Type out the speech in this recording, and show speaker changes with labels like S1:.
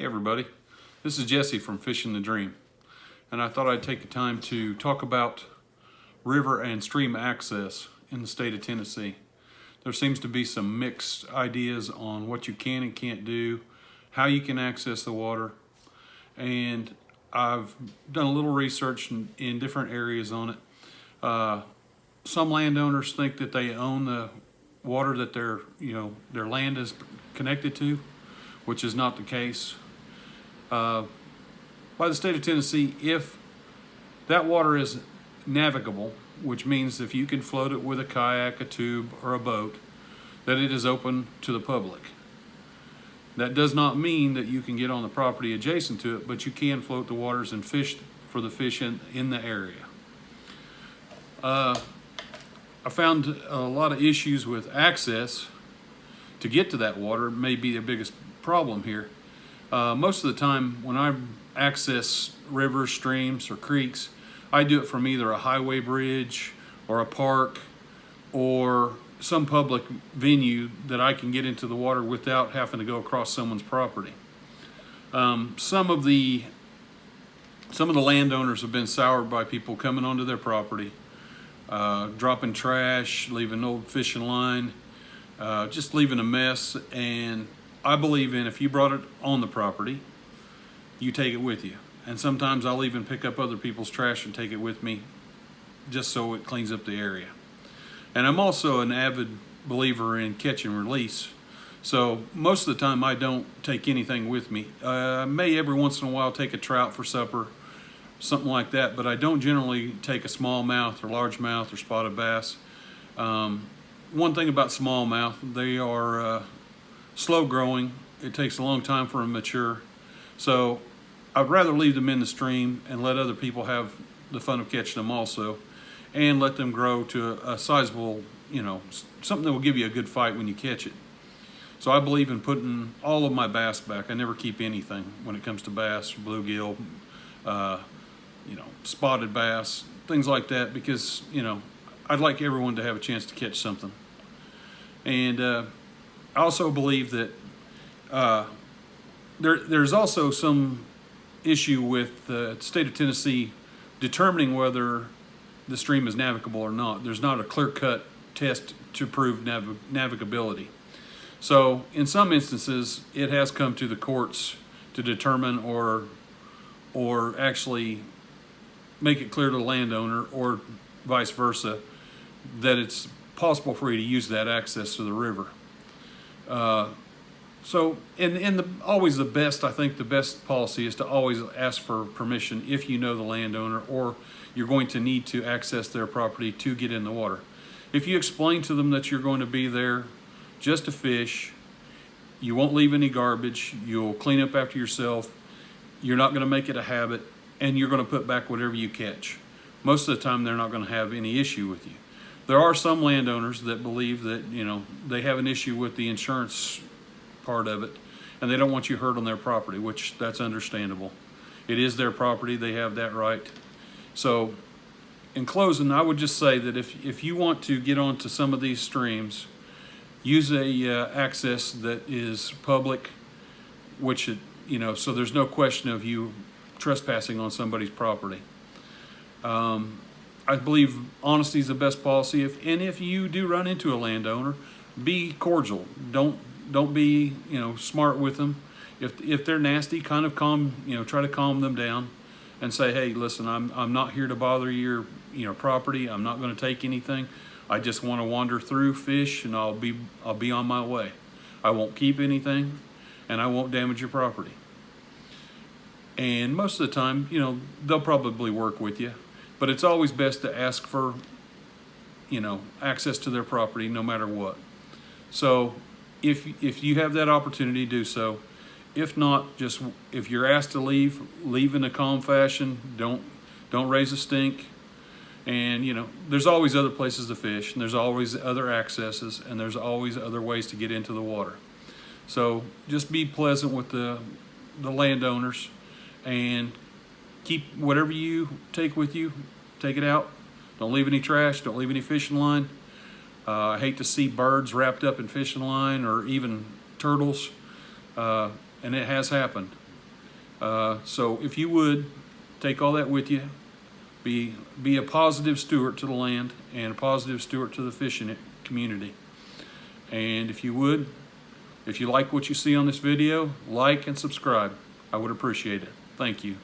S1: Hey everybody, this is Jesse from Fishing the Dream, and I thought I'd take the time to talk about river and stream access in the state of Tennessee. There seems to be some mixed ideas on what you can and can't do, how you can access the water, and I've done a little research in different areas on it. Some landowners think that they own the water that their land is connected to, which is not the case. By the state of Tennessee, if that water is navigable, which means if you can float it with a kayak, a tube, or a boat, that it is open to the public. That does not mean that you can get on the property adjacent to it, but you can float the waters and fish for the fish in the area. I found a lot of issues with access to get to that water. May be the biggest problem here. Most of the time when I access rivers, streams, or creeks, I do it from either a highway bridge or a park or some public venue that I can get into the water without having to go across someone's property. Some of the landowners have been soured by people coming onto their property, dropping trash, leaving old fishing line, just leaving a mess. And I believe if you brought it on the property, you take it with you. And sometimes I'll even pick up other people's trash and take it with me just so it cleans up the area. And I'm also an avid believer in catch and release. So most of the time I don't take anything with me. I may every once in a while take a trout for supper, something like that, but I don't generally take a smallmouth or largemouth or spotted bass. One thing about smallmouth, they are slow growing. It takes a long time for them to mature. So I'd rather leave them in the stream and let other people have the fun of catching them also, and let them grow to a sizable, something that will give you a good fight when you catch it. So I believe in putting all of my bass back. I never keep anything when it comes to bass, bluegill, spotted bass, things like that, because, I'd like everyone to have a chance to catch something. And I also believe that there's also some issue with the state of Tennessee determining whether the stream is navigable or not. There's not a clear-cut test to prove navigability. So in some instances, it has come to the courts to determine or actually make it clear to the landowner, or vice versa, that it's possible for you to use that access to the river. So always the best policy is to always ask for permission if you know the landowner or you're going to need to access their property to get in the water. If you explain to them that you're going to be there just to fish, you won't leave any garbage, you'll clean up after yourself, you're not going to make it a habit, and you're going to put back whatever you catch. Most of the time they're not going to have any issue with you. There are some landowners that believe that, they have an issue with the insurance part of it, and they don't want you hurt on their property, which that's understandable. It is their property, they have that right. So in closing, I would just say that if you want to get onto some of these streams, use a access that is public, which so there's no question of you trespassing on somebody's property. I believe honesty is the best policy. If you do run into a landowner, be cordial. Don't be smart with them. If they're nasty, kind of try to calm them down, and say, hey, listen, I'm not here to bother your property. I'm not going to take anything. I just want to wander through, fish, and I'll be on my way. I won't keep anything, and I won't damage your property. And most of the time, they'll probably work with you, but it's always best to ask for, access to their property no matter what. So if you have that opportunity, do so. If not, if you're asked to leave in a calm fashion. Don't raise a stink. And there's always other places to fish, and there's always other accesses, and there's always other ways to get into the water. So just be pleasant with the landowners, and keep whatever you take with you, take it out. Don't leave any trash, don't leave any fishing line. I hate to see birds wrapped up in fishing line, or even turtles, and it has happened. So if you would, take all that with you. Be a positive steward to the land and a positive steward to the fishing community. And if you would, if you like what you see on this video, like and subscribe. I would appreciate it. Thank you.